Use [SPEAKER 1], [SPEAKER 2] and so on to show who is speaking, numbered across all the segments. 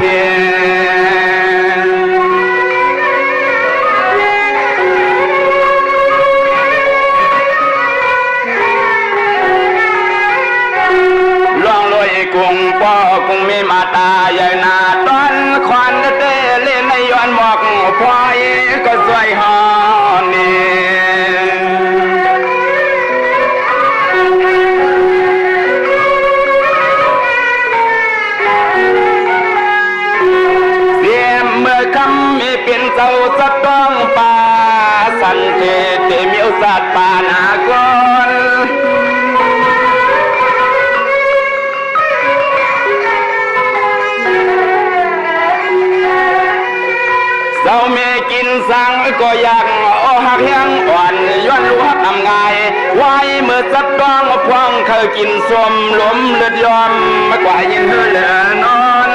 [SPEAKER 1] เพียล่วงลอยกุ้งปอกุ้งมีมาตาใหญ่นาต้นควันเตเล่นในย้อนหมอกพอยก็สวยหอนี่เสียมเมื่อคำมีเป็นเจ้าสะต้องป่าสันเทเตมีอุสัตป่านากรเจ้าเมกินสังก็ยังโอหักยังอ่อนย้อนรู้หักทำไงไว้เมื่อสักต้องพวงเคยกินสมล้มเลือดยอมมากกว่ายินเหือเหลือนอน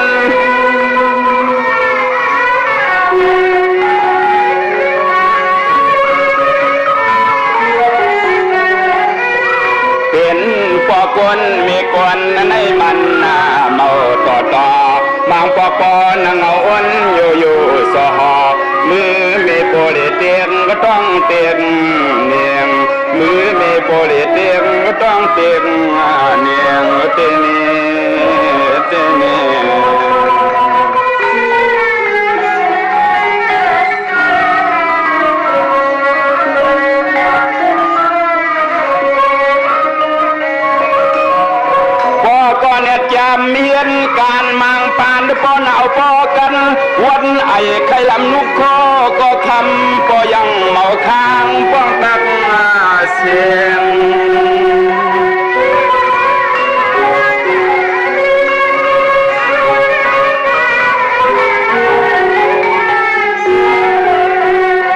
[SPEAKER 1] เป็นปอกวนมีกวนในมันเมาต่อบางปอปอนังเอาอ้นอยู่สหมือมีโปลิเตียงก็ต้องเตียงเนียงมือมีโปลิเตียงก็ต้องเตียงเนียงเตนีเตนีก็เน็ตยามเมียนการมังปานปอนเอาปอกันวันไอ้ไข่ลำนุกคอก็คำปอยังเมาค้างป้องตักเสียง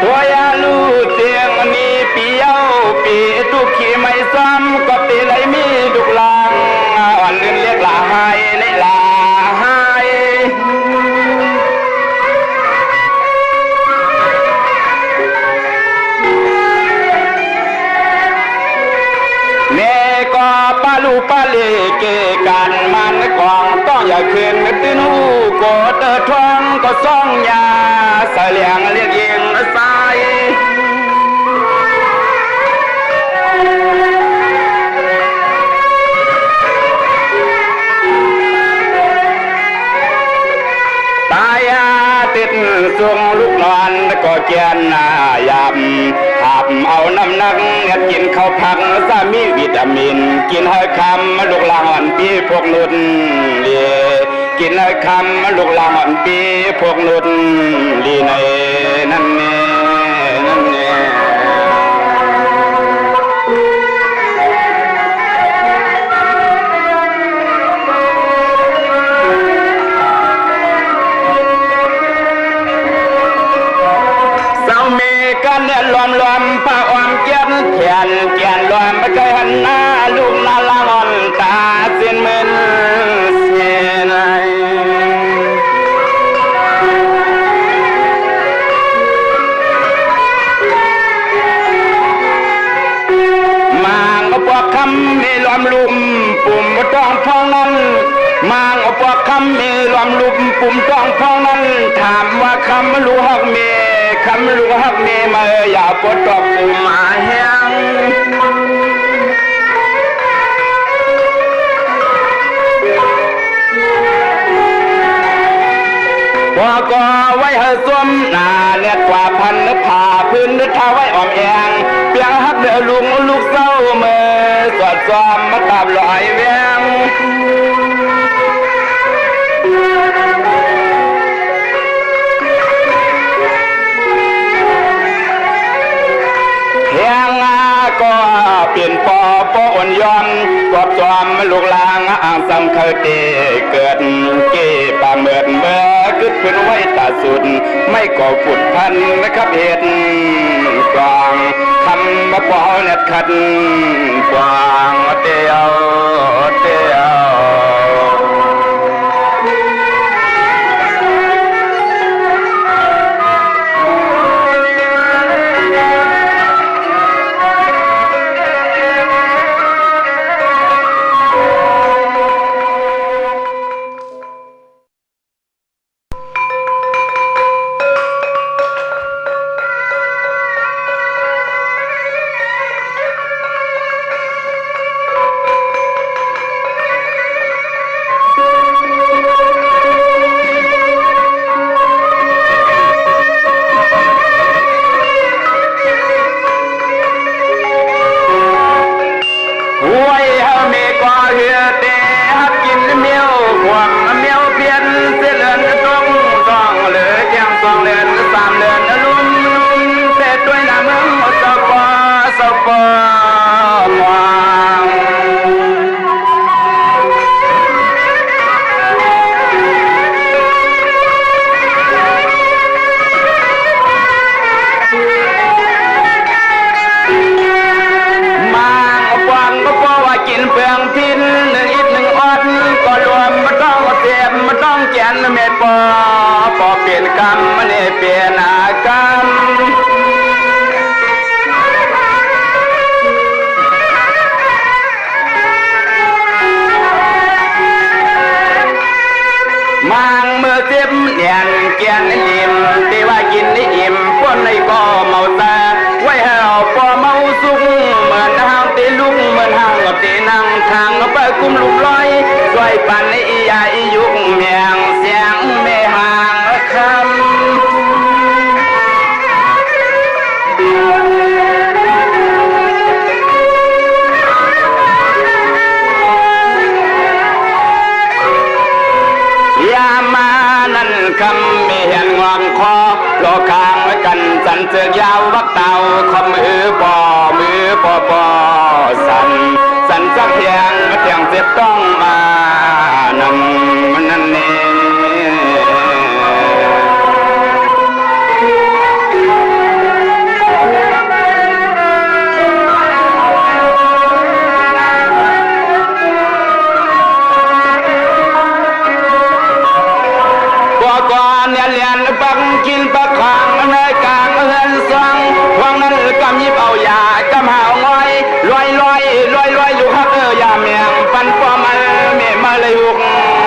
[SPEAKER 1] ตัวยาลูเตียงนี้ปีเย้าปีทุกขี้ไม่ซ้ำก็ตีไหลมีดุกลางอ่อนลื่นเรียกลาหายในลาหายเนก็ปาลูปาเลเกกันมันกองต้องอย่าคืนตื่นหูโกเตอทองก็ซ่องยาเสลียงเรียกยิงสายตายติดส่วงลูกนอนก็เกียนยำหับเอาน้ำหนักเน็ดกินข้าวผักสามีวิตามินกินให้คำลูกลางอ่อนปีพวกนุ่นเลียกินให้คำลูกลางอ่อนปีพวกนุ่นลีในนั่นเนี่ยนั่นเนี่ยกันเนี่ยรวมปะอมเกียนเขียนรวมไปเคยหันหน้าลูกนาละอ่อนตาสิ้นมึนเสียไหนมางเอาปวกคำมีรวมลุมปุ่มต้องพองนั้นมางเอาปวกคำมีรวมลุมปุ่มต้องพองนั้นถามว่าคำรู้หักเมคำลูกฮักเมมาอย่าปดตบปูมาแห้งว่าก็ไว้ให้สวมหน้าเน็ตกว่าพันผ่าพื้นนึกท่าไว้อ่อมแองเปียงฮักเดือลูกเศร้าเมื่อสอดซ้อมมาตาบลอยแวงก็เปลี่ยนปออ่อนยอมกอบจอมลูกลางอ่างซ้ำเคยเตเกิดเก็บปลาเมื่อกึดขึ้นไว้ตาสุดไม่ก่อฝุ่นพันนะครับเหตุกลางคำมาปอเน็ตขัดกวางเตียว มังเมื่อเจ็บเนียนเกียนอิ่มตีว่ากินได้อิ่มพวกในก็เมาตาไว้ให้เอาพอเมาสุกเหมือนห้างตีลุกเหมือนห้างตีนั่งทางไปกุ้มลุกลอยสวยปันอียาอียุกเมียงเสียงไม่ห่างคำคำมีเห็นงวงคอโลกางไว้กันสันเสือกยาววักเต่าคำมือปอสันสักเพียงเสียงเจ็บต้องมานำมันนั่นนี่ก่อนเนี่ยเลียนปักกินปักขางในกลางเฮือนซองวังนั้นกำยิบเอายากำหาวง้อยลอยอยู่ฮักยาเมียงปันปอมันเมมาเลยหุก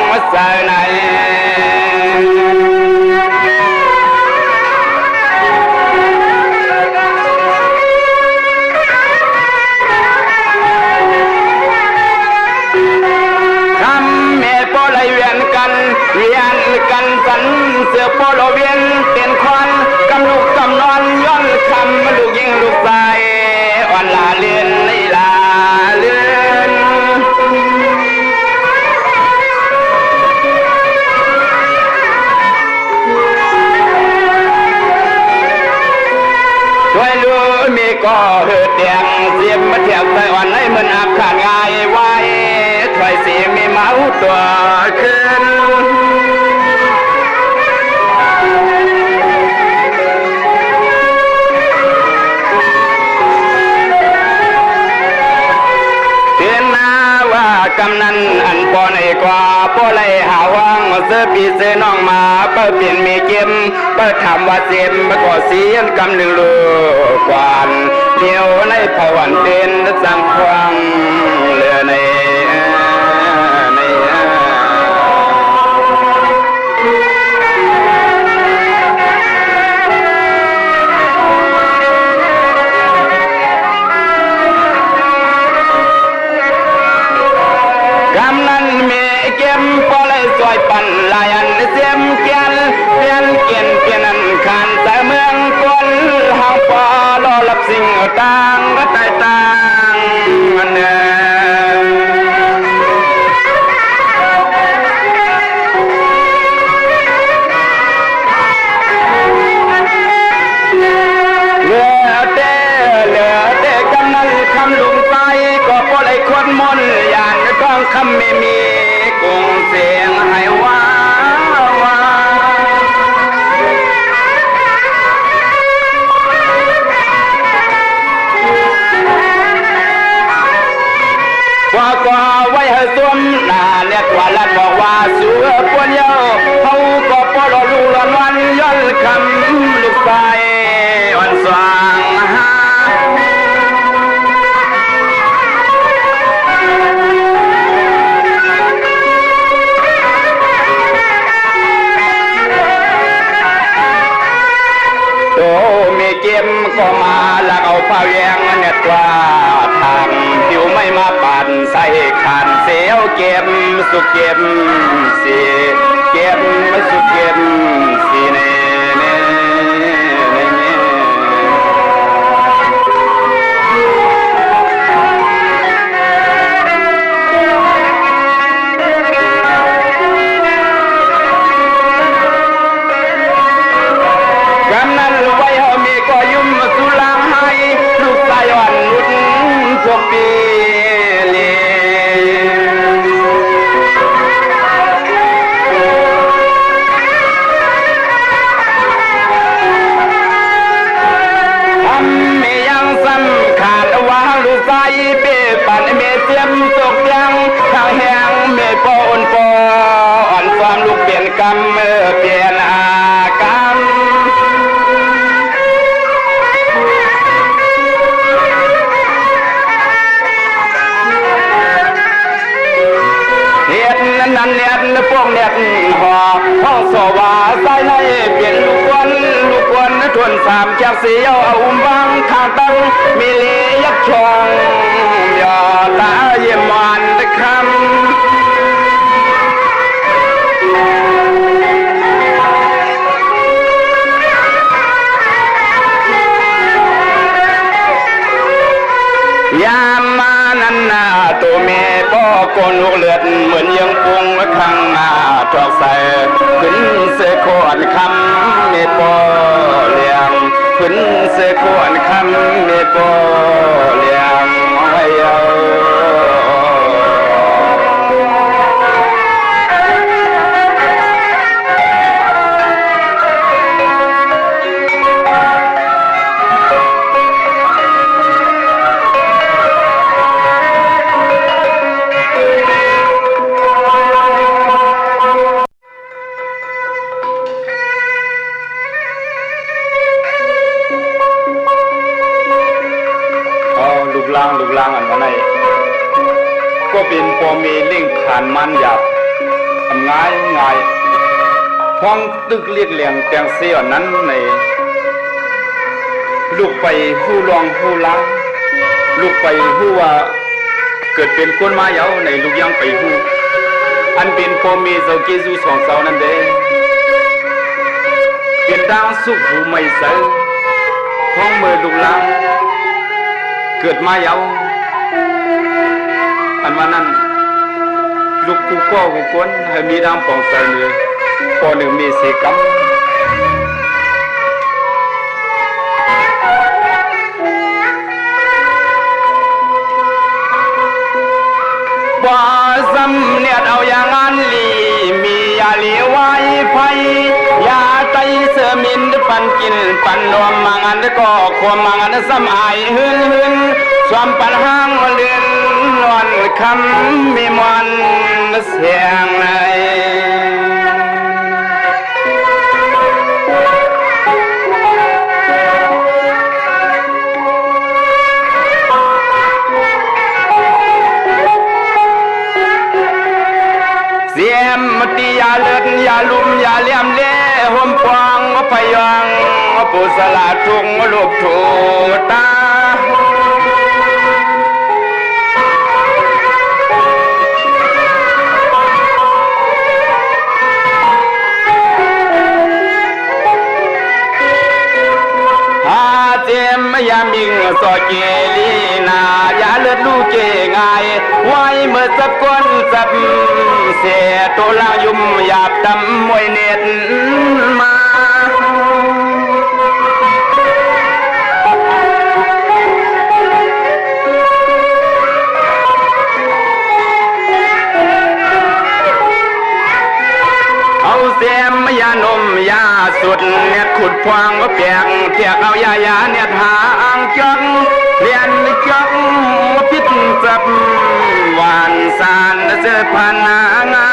[SPEAKER 1] มาใส่ไหนเวียนกันสันเสือโปโลเวียนเป็นควันกำลูกกำนอนย้อนคำลูกยิงลูกใส่อ่อนลาเลียนลาเลียนด้วยรู้มีก็เหือดแดงเสียบมาเทียบใส่อ่อนให้มันอับขาดง่ายไว้ถอยสีมีเมาตัวขึ้นกำนันอันปอในกว่าปอไหลหาวังเสื้อปีเสื้อน้องมาเปิดเปลี่ยนมีเกมเปิดทำว่าเจมมาก่อเสียนกำหนึ่งลูกกวานเดียวในผวันเป็นสังควงเรือในปันลายันเสียมเกียนเปลี่ยนเกียนนันขันแต่เมืองคนหางปอรอรับสิ่งต่างก็ตายต่างเนื้อเตะกำนันคำลุงไปก็พอไอ้คนมนยานต้องคำไม่มีกุ้งเสียงให้ว่าไว้ให้สวมหน้าเนี่ยกว่าลัดบอกว่าสัวปวนเยาเขาก็ปลอลูกละวันย้อนคำลูกไปอ่อนสว่างโตมีเกมก็มาแล้วเอาผ้าแยงเนี่ยกว่าทางผิวไม่มาปั่นใส่ขันเสียวเก็บสุกเก็บสีเก็บสุกเก็บสีเน่กำนันไว้เขามีก็ยุ่มสุลาให้ลูกสายอ่อนรุ่นพวกปี พวกเน็ตหอห้องสวาใส่ในเปลี่ยนลูกวนทวนสามจากเสียวเอาบังข้างตั้งมีเลียกชองยอตาเยี่ยมมันตะคำยามมานันนาตัวเมพ่อโกนลูกเลือดเหมือนยังปุงข้างหน้าทอกใส่ขึ้นเสือขวนคำเมปอเลียงขึ้นเสือขวนคำเมปอเลียงไว้เอาลูกลางอันวันไหนก็เป็นพอมีลิงขานมันหยาบทำง่ายห้องตึกเรียกเหลี่ยงแตงเสียนั้นในลูกไปหู้ลองหู้ล้างลูกไปหู้ว่าเกิดเป็นคนมาเยาในลูกยังไปหู้อันเป็นพอมีเจ้าเกจูสองเสานั่นเด้เป็นดังสุขหูไม่ใสห้องมือลูกลางเกิดมาเยาอันว่านั้นลูกกูก็กูคนให้มีดำปองใส่เนื้อพอหนึ่งมีเสกัมว่าซ้ำเนี่ยเอาอย่างนั้นลีมียาเหลียวไว้ไฟยาไตเสือมินปันกินปันรวมมังอันก็ความมังอันซ้ำอายหืนสวมปันห้างเลือนนวลคำมีมันเสียงในเสียมตียาเลือดยาลุ่มยาเลี่ยมเล่ห่มปองพยังปุสลาทุงลูกถูตายามิงสอเกลีนายาเลือดลูกเจงายไว้เมื่อสักคนสับเสียตัวลางยุ่มหยาบดำมวยเน็ตมาเอาเสียมยานมยาสุดเนี่ยขุดพวงก็เปียกเทียกเอายาเนี่ยหางจังเรียนจังพิษจับหวานสารเสือพันงา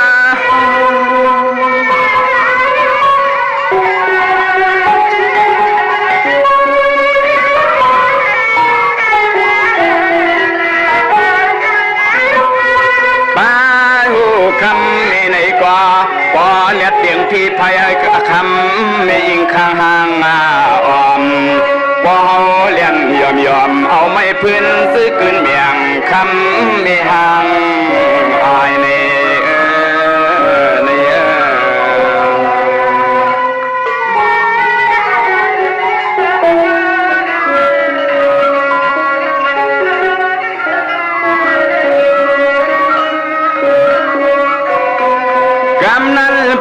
[SPEAKER 1] ป้าหูคำในในกว่าปอเลียดเตียงที่พายคำไม่ยิงข้างห่างอ่อมปอเลียนยอมเอาไม่พื้นซื้อคืนเมียงคำไม่ห่างอายใน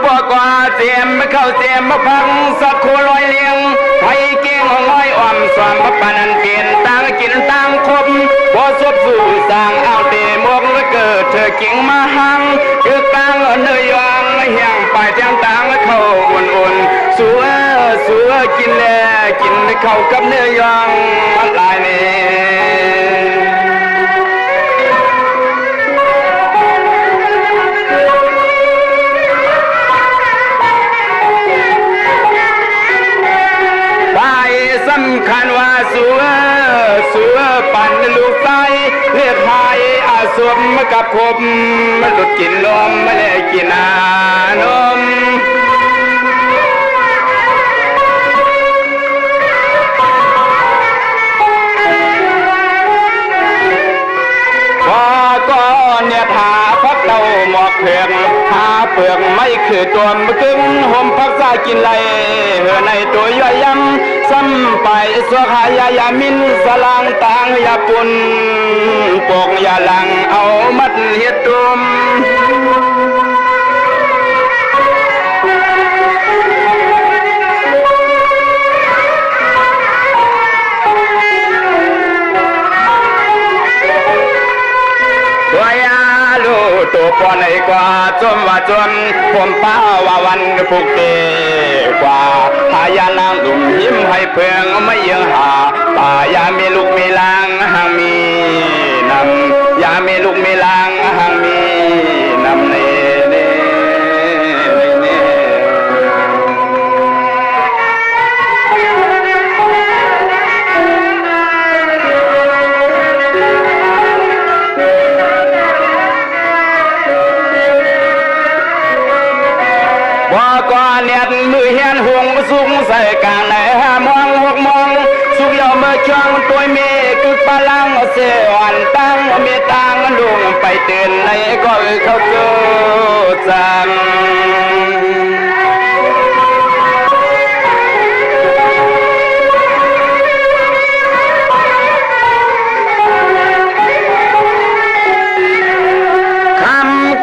[SPEAKER 1] ปอกว่าเสียมเข้าเสียมมาพังสักโคลอยเลี้ยงไผ่เก่งห้อยอ่อมสวมมาปานันเปลี่ยนต่างกินต่างคบพอสวบสู่สร้างเอาเตะมกแล้วเกิดเธอกิ่งมาหังคือกลางเนยยองเฮียงไปแจ้งต่างเข้าอุ่นสัวกินแลกินเข้ากับเนื้อยองลายเนสำคัญว่าสัวปั่นลูกไส้เลือดหายอา สวมกับคมหลุดกินนมไม่ได้กินนมก็เนี่ยหาพักเราหมอกเพียงหาเปลือกไม่คือตัวมกึ่งห่มพักซากินไหลเหือในตัวย่อยยำซ้ำไปสวขายายามินสลางต่างยาปุ่นปกยาหลังเอามัดเฮ็ดตุมตัวปอนไอ้กว่าจมว่าจนผมป้าว่าวันผูกเตกว่าหายานางหลุมยิ้มให้เพื่องไม่ยังหาป่ายามีลูกมีลางหางมีนำยามีลูกมีลางหางมีนำเนเนเนว่าก่อนเนี่ยมือเฮียนห่วงสูงใส่กลางในมองหกมองสุกยอมเมื่อช่วงตัวเมฆึกพลังเสียวันตั้งมีตังลุงไปเตือนในก็เขาเกิดจัง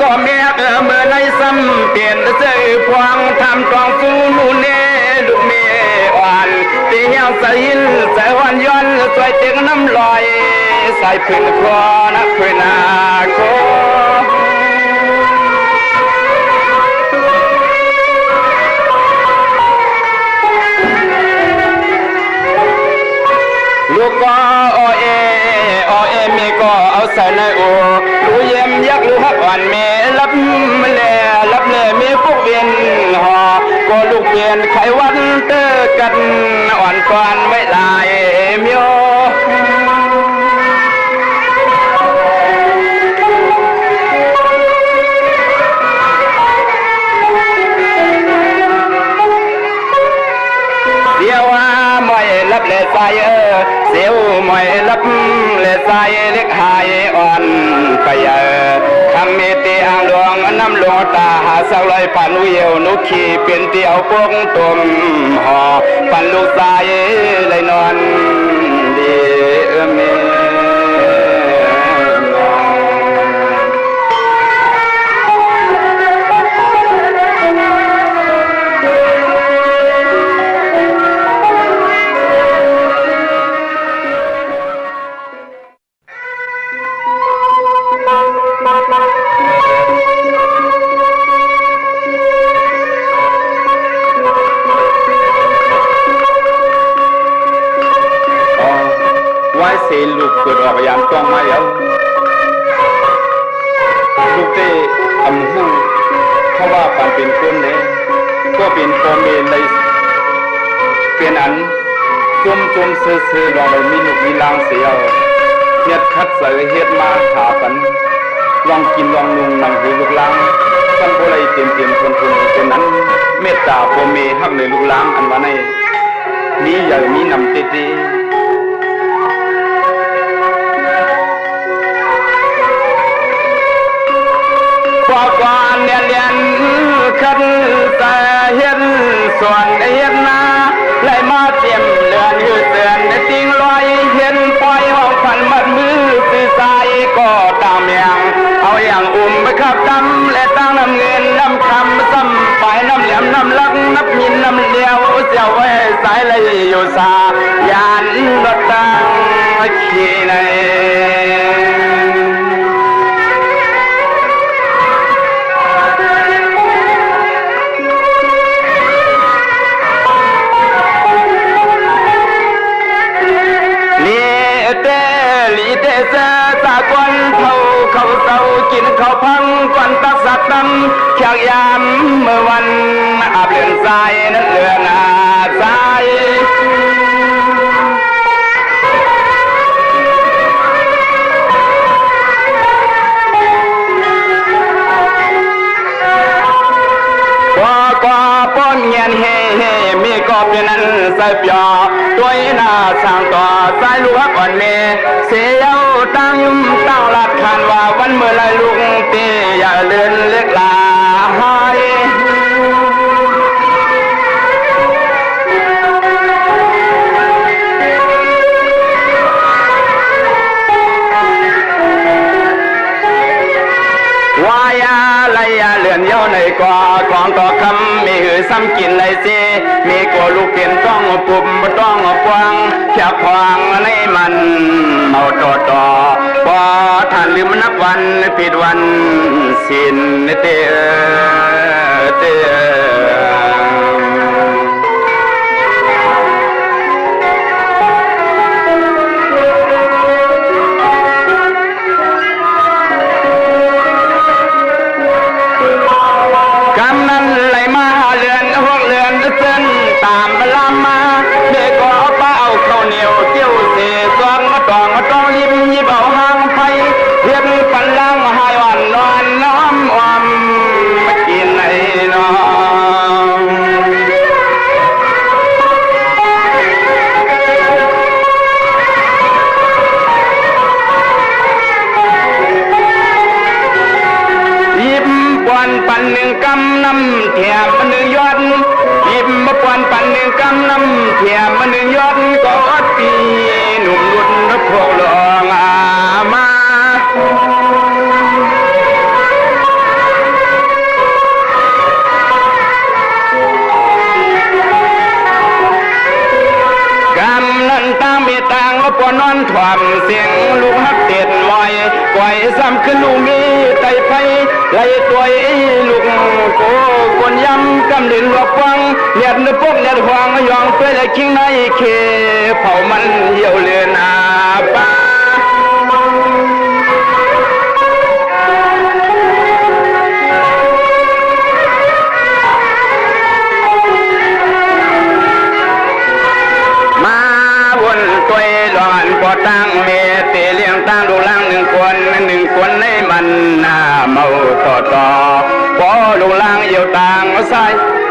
[SPEAKER 1] ก็เมียเมื่อในซ้ำเปลี่ยนเสื้อพวงทำกองสู้นูเน่ลูกเมียอ่อนตีเหี่ยวใส่หินใส่วันย้อนสวยเต็งน้ำลอยใส่พื้นคอนักพื้นนาโคลูกก็โอเอมีก็เอาใส่ในโอลูเยี่ยมยักลูกฮักอ่อนเมรับแลรับแลมีพวกเวียนหอก็ลูกเวียนไขวันเตอกันอ่อนกวนไม่ลายเมียวเดียวว่าไม่รับเลสายเสียวไม่รับเลสายเล็กหายอ่อนไปคำเมตีอ่างหลวงน้ำหลวงตาหาสาวลอยปันวิวนุขีเป็นเตียวพวกตุ่มห่อปันลูกสายเลยนอนดีเมว่าเสียลูกเกิดออกพยายามจ้องมาแล้วลูกเตะอำหูเพราะว่าปันเป็นคนเนี่ยก็เป็นโฟเมนเลยเป็นอันจุ่มซื้อลองมีลูกมีลางเสียวเฮ็ดคัดใส่เฮ็ดมาขาปันลองกินลองนุ่งนำหูลูกล้างท่านผู้ใดเต็มคนเป็นนั้นเมตตาโฟเมหักในลูกล้างอันว่าในมีใหญ่มีนำติดกว่าเนี่ยเรียนคันแต่เห็นส่วนเห็นนาเลยมาเตรียมเลือนยืดเตือนติ้งลอยเห็นปล่อยห้องพันมัดมือสื่อสายก็ตามอย่างเอาอย่างไปขับดำและตั้งน้ำเงินน้ำคำซ้ำฝ่ายน้ำเหลี่ยมน้ำลักนับยินน้ำเลี้ยวเสียวไว้สายเลยอยู่สายานรถตั้งขี่ในตะกวนเขาเศร้ากินเขาพังกวนตักสักตำเขียกยามเมื่อวันอาบเลือนทรายนั้นเลือนทราย ก็ป้อนเงียนเฮมีก็เป็นนั้นใส่เปียตัวหน้าสร้างต่อสายลูกอ่อนเมเสียวตั้งยุ่มตั้งหลัดคันว่าวันเมื่อไรลุงเตี้ยอย่าเลื่อนเล็กลาหายวายาไรเลื่อนเย้าในกว่าของต่อคำมีหือซ้ำกินไรซีมีกัวลูกเปลี่ยนต้องปุ่มต้องกวางแค่ควางในมันเมาต่อพอท่านลืมนับวันผิดวันสิ้นเตตามลำมาเด็กก็เอาเป้าข้าวเหนียวเจียวเสียซองมาต้องยิบเอาหางไฟเรียบปันลังหายวันนอนน้ำอมมากินไอ้น้องยิบปวนปันหนึ่งกำน้ำเทียมหนึ่งยอดยิบมาปวนปันหนึ่งกำน้ำเทียมหนึ่งยอดก็ปีหนุ่มรุ่นรับพลองมากำนั้นตั้งมีตังมาปวนนอนถ่วมเสียงลูกฮักเด็ดลอยปล่อยซ้ำขึ้นลูกมีไตไฟไล่ตัวลูกโกคนย้ำกำดินว่าฟังเลียดพวกเลียดหวางยองเพื่อคิงในเคเผามันเหี่ยวเลือนอาบ้ามาวนตัวหลอนปอตั้งเมเตเลี้ยงตั้งดูลังหนึ่งคนในมันเมาต่อพอลูกล่างเยี่ยวต่างใส่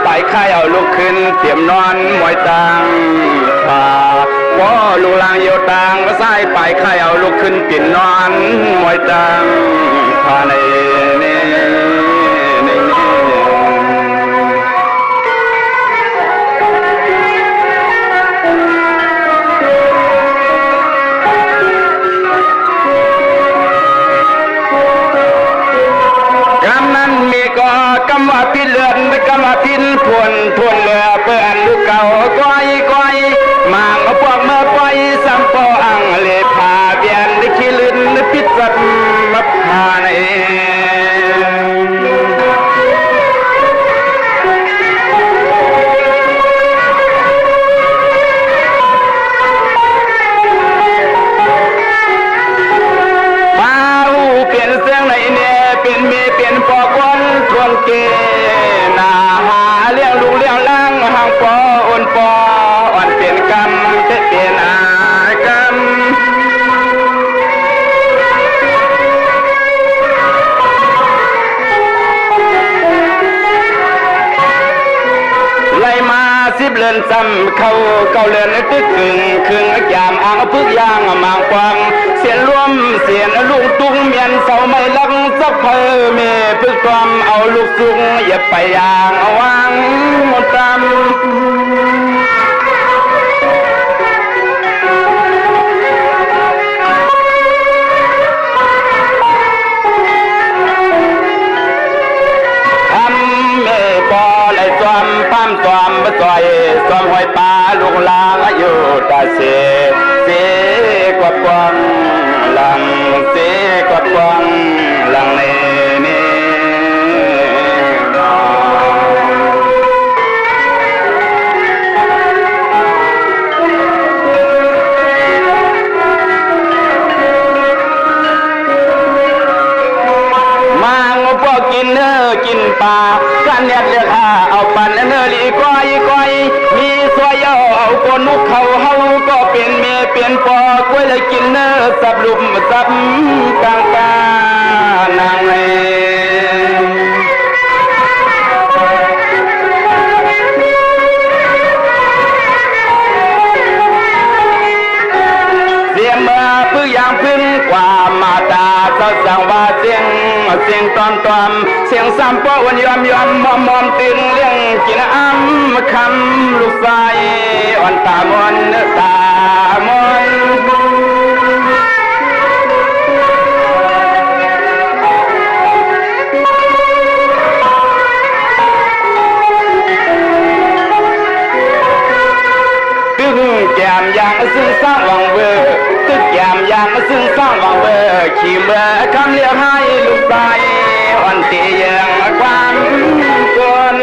[SPEAKER 1] ไปค่ายเอาลูกขึ้นเตรียมนอนมวยต่างขาพอลูกล่างเยี่ยวต่างใส่ไปค่ายเอาลูกขึ้นเปลี่ยนนอนมวยต่างขาในกำว่าพินเลือนกำว่าพินทวนเรือเปื่อนลูกเก่าก้อยมางพวกเมื่อปล่อยสัมปออังเลพาเบียนได้ขี้ลื่นพิษสัตว์มาพาในมาอูเปลี่ยนเสียงในเนี่ยเปลี่ยนเมเปลี่ยนปอกวันทวนเกนาหาเลี้ยงลูกเลี้ยงล่างห่างปออ่อนปออ่อนเปลี่ยนกรรมเปลี่ยนอากรรมไล่มาสิบเลือนซ้ำเข้าเก้าเลือนตึกครึ่งยามอ่างพึกยางมางฟังเสียนรวมเสียนลูกตุ้งเมียนเสาไม่ลักสักเพอเมพึกความเอาลูกสุงอย่าไปยางเอาวางหมดตามปั้มตอมมาซอยซ้อมหอยปลาลูกลางอยู่ตาเสกว่าปองหลังเสกว่าปองหลังเนกินกินปลากันเน็ดเลือกเอาปันเนื้อลีก้อยมีสวยเอาคนนุกเขาเฮาก็เป็นเมเปลี่ยนปอกล้วยเลยกินเนื้อสับลุมสับกลางกานาง เสียงตอมตอมเสียงซ้ำป้อวันยอมยอมมอมมอมตื่นเลี้ยงกินอ้ำคำลูกสายอ่อนตามอนตามอนตึกแกมยางซึ่งสร้างวังเวอร์ตึกแกมยางซึ่งสร้างวังเวอร์ขี่เมื่อคำเรียกให้ลูกสายอ่อนตียังความกน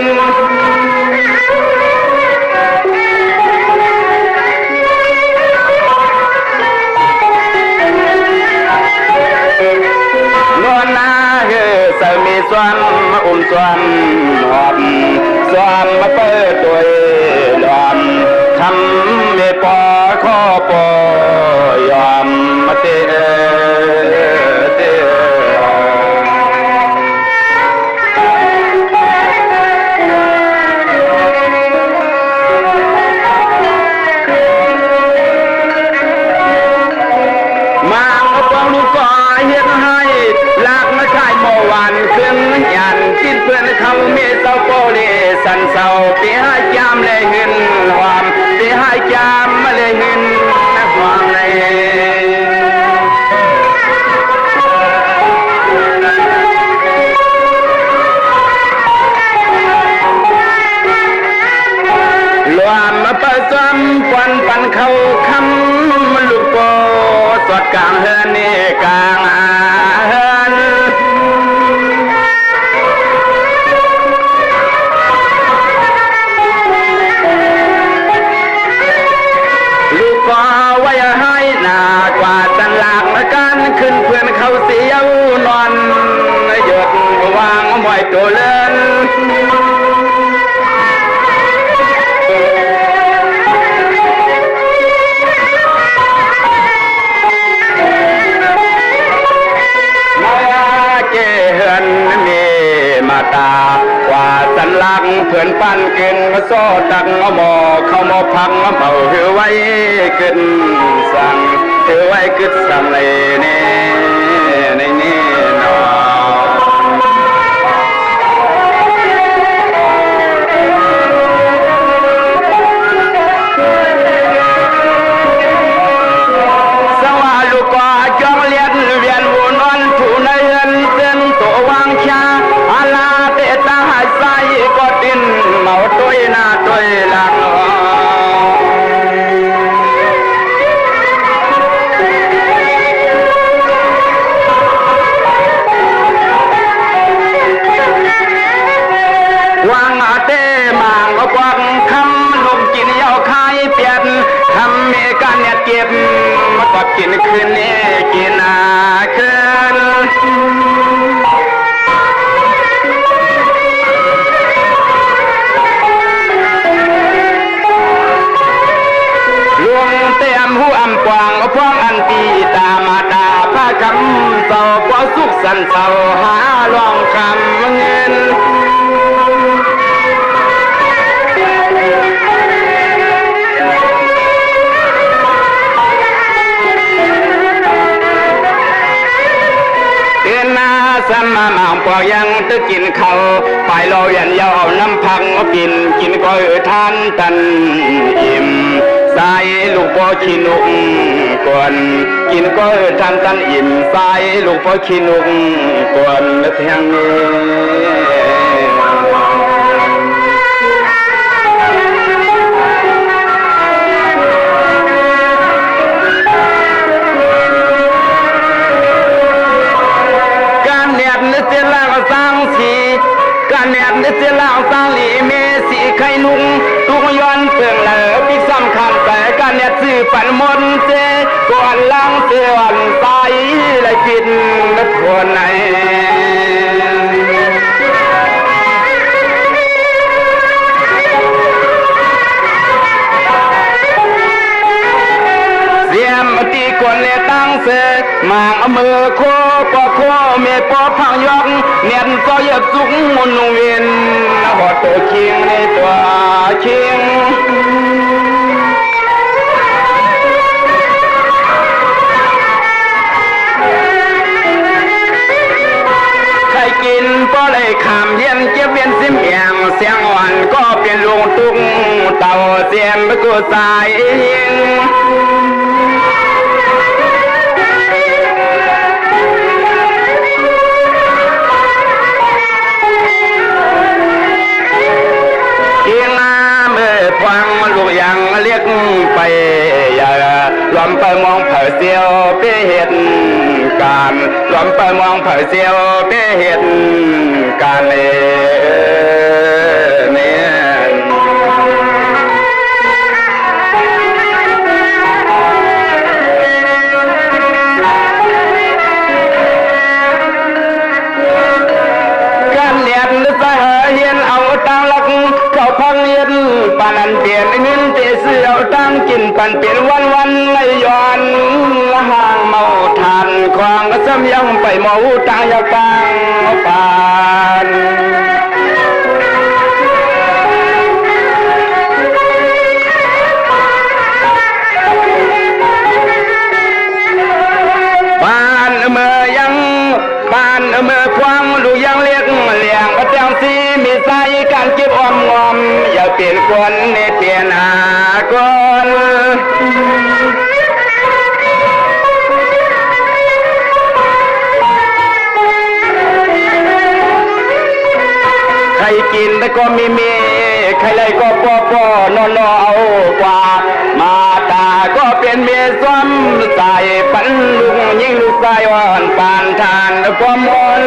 [SPEAKER 1] นวลนาเฮือสามีสวมสวมหอมสวมมาเปิดตัวหลอมทำไม่พอข้อปอยอมมาเตมาฟังลูกก็เฮ็ดให้ลากมาขายเมื่อวานขึ้นยันกินเพื่อนเขาเมเศร้าโปเลสันเศร้าปีหายจามเลยหึนหอมปีหายจามมาเลยหึนหอมเลยรวมมาประจำควันปันเขาคำลูกโปสดกลางเฮือนนี่กลางเฮือนลูกก็ไว้ให้หน้ากว่าตันหลากละกันขึ้นเพื่อนเขาเสียวนอนหยดวางมวยตัวเล่นตากว่าสันหลังเพื่อนปั้นกินมาโซ่ตักเอาหมอเข้ามาพังมาเป่าถือไว้ขึ้นสั่งถือไว้ขึ้นสั่งเลยนี่ในนี่นอสว่าลูกก็จองเลียนเวียนวนอนถูในเฮือนเต้นตัววางชาตาหายใส่ก็ดินเมาตัวหน้าตัวหลังวางเต้มางกวังคำลงกินยาวคายเปลี่ยนทำเมกันเนี่ยเก็บมาก็กินคืนนี้กินคืนผู้อำกวางพวงอันตีตามาตาพระคำเศร้าพอสุขสันเศร้าหาลองคำเงินเตือนนาสมาหมางปอยังตึกกินเขาไปเราเวียนยาวน้ำพังกินก็ทานตันอิ่มสายลูกพ่อขี้นุกกวนกินก็ทันตันอิ่มสายลูกพ่อขี้นุกกวนเทียงการเนียดนึกเจริญสร้างสีการเนียดนึกเจริญสร้างหลีเมสีไข่นุ่งทุกย้อนเปลืองเหลือพิสำคัญแต่การเนี่ยซื้อปันมนเจก่อนล้างเสียวันใสเลยกินนักคนไหนเสียมตีคนเนี่ยตั้งเสกมางมือโคปอโคเมปอพังยอกเนียนก็เย็บสุกมุนเวียนหอดตัวเคียงในตัวเคียง ค ยมกูสายฟังลูกยังเรียกไปอย่ารวมไปมองเผยเสียวไปเหตุการรวมไปมองเผยเสียวไปเหตุการเนี่ยการเรียนสะเฮียนเอาตังลักเขาพังเย็นปานันเปลี่ยนเงินเตะเสือตั้งกินปันเปลี่ยนวันไม่ย้อนห่างเมาทานควางซ้ำยังไปเมาตังยาตังปานบ้านเมื่อยังบ้านเมื่อควางดูยังเลี้ยงเลี้ยงประจำซีมีใจการเก็บออมงอมอย่าเปลี่ยนคนในเปลี่ยนอาคนใครกินแต่ก็มีใครเลยก็ปอนอนเอากว่ามาตาก็เป็นเมียซ้ำใส่ปันลุงยิ่งลูกชายอ่อนปานทานความมน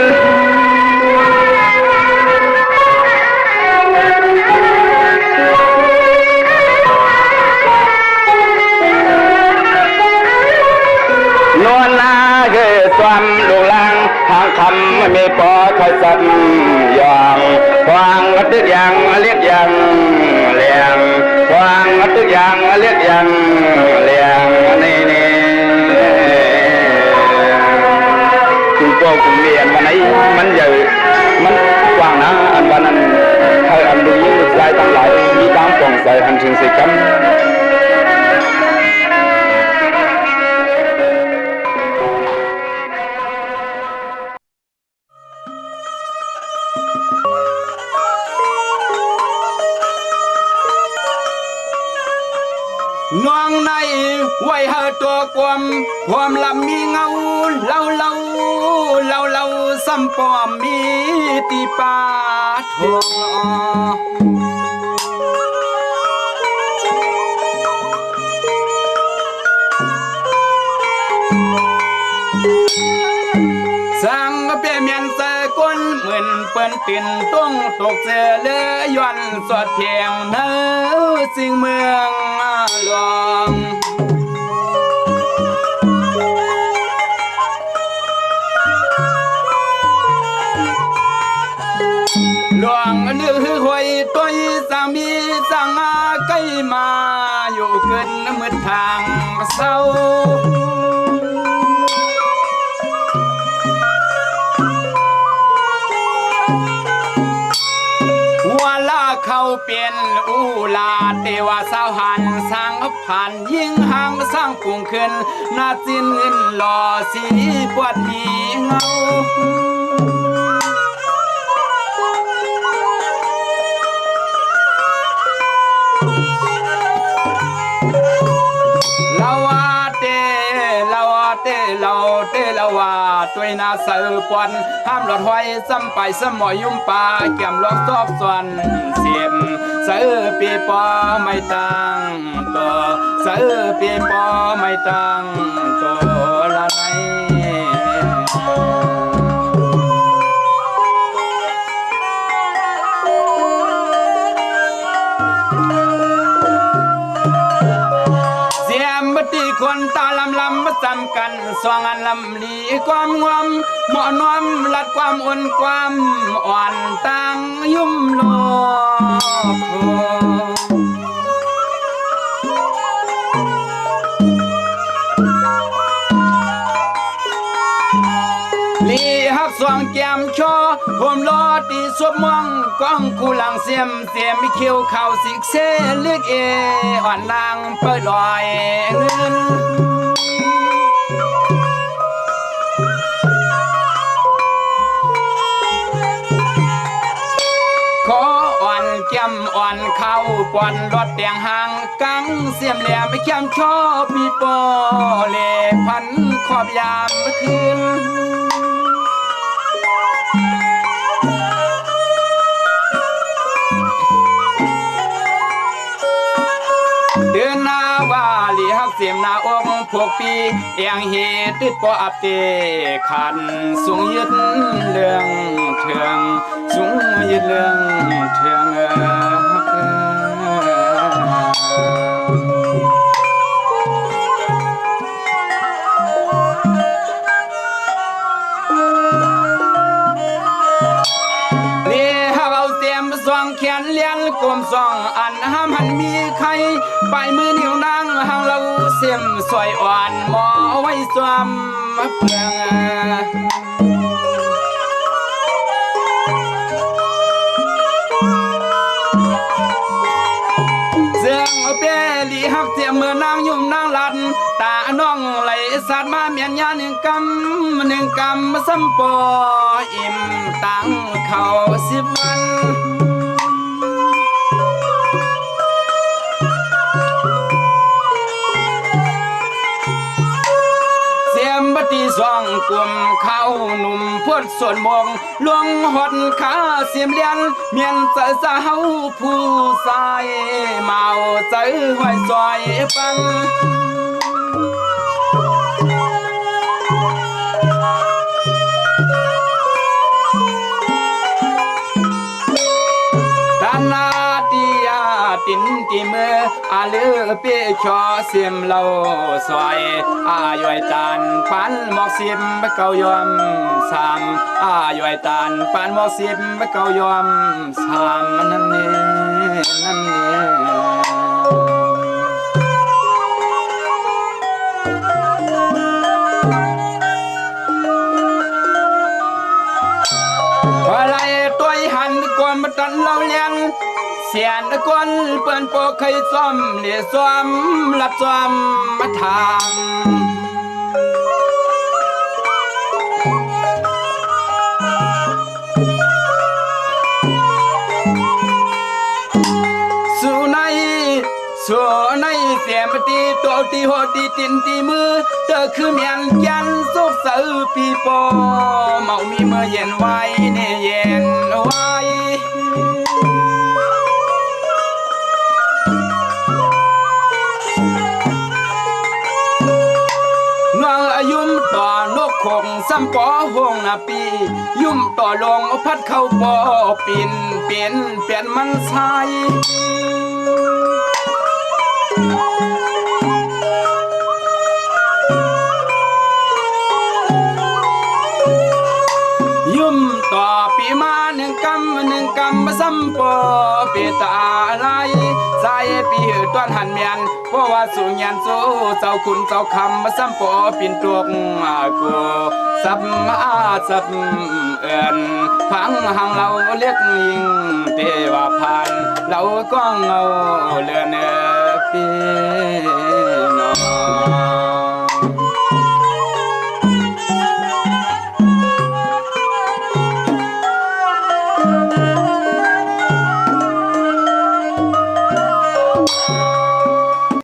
[SPEAKER 1] นวลนาเกยความลูกลังทางคำไม่ปอคอยสับยองควางตึกยังเรียกยังเลี้ยงควางตึกยังเรียกยังเลี้ยงนี่คุณโก้คุณเรียนมันไหนมันใหญ่มันกว้างนะอันวันนั้นใครอันดูยิ่งใจตั้งหลายมีตามปองใส่อันถึงสิกันน้องในไว้เฮอตัวความลำมีเงาเล่าซ้ำปอมมีตีปาทองสังเปียเมียนเสกุลเหมือนเปิ้นตินต้องตกเจเลยย้อนสอดเพียงเนื้อสิ่งเมืองหลวงหลวงนึกหวยตัวสังมีสังอาใกล้มาอยู่เกินมืดทางเศร้าเขาเปลี่ยนอูลาเทวาสาวหันสร้างผ่านยิ่งห่างสร้างปุ่งขึ้นนาจินหล่อสีปวดมีเงาละว่าตัวนาเสือปวนห้ามหลอดห้อยซ้ำไปซ้ำหมอยุ่มปลาแก้มล็อกซอกส่วนเสียมเสือปีปอไม่ตั้งตัวเสือปีปอไม่ตั้งตัวละไหนคนตาลำมาจำกันสองอันลำลีความงวมเหมาะน้อมลัดความอ่อนความอ่อนต่างยุ่มโลกลีฮักสองแก้มชอผมรอตีสวบมองก้องกูหลังเสียมมีเขียวเข่าสิกเซเลือกอ่อนนางเปิดลอยเงินขออ่อนแก ก้มอ่อนเข้าปอนรถเตียงหางกังเสียมแหลมแก้มชอบมีปอเล่พันขอบยามเมื่อคืนเดือนนาวาลีฮักเสียมนาองพวกปีเอียงเหตุติดปออับเตขันสูงยึดเรื่องเทืองสูงยึดเรื่องเทืองแขนเลี้ยนกลมสองอันห้ามหันมีใครปลายมือนิ้วนางหางเราเสียมสวยอ่อนหมอไว้สวมเพียงเสียงเปรีฮักเสียมเมื่อนางยุ่มนางลัดตาน้องไหลสัตว์มาเมียนยาหนึ่งกำสัมปออิ่มตังเขา10 วันตีสองกลุ่มเข้าหนุ่มพวดส่วนมองลวงหดขาเสียมเลียนเมียนเจอสาวผู้ชายเมาใจไว้ซอยฟังตินตีมืออาเลือเปียชอเสียมเหล่าซอยย่อยตานปันหมอกสิบเกายอมสามย่อยตานปันหมอกสิบเกายอมสามนั่นนี่อะไรตัวหันกวนมาตันเราเลี้ยงเสียนกวนเปิ้นโปเคยซ้อมเหลี่ยซ้อมรับซ้อมมาทำสู่ในเสียมตีตัวตีหัวตีตินตีมือเธอคือเมียนยันสุกสือปีโปเมามีเมื่อเย็นไว้เนี่ยเย็นไว้ยุ่มต่อนกคงซ้ำปอหงนาปียุ่มต่อลงพัดเข้าปอปินเปลี่ยนมันใสยุ่มต่อปีมาหนึ่งกำซ้ำปอเปตาอะไรใจปีต้นหันเมียนเพราะว่าสูงยันสู้เจ้าคุณเจ้าคำมาซ้ำปอปินตวกกูสับเอินพังหังเราเรียกยิงเทวาพันเราก็เงาเลือนปีนอ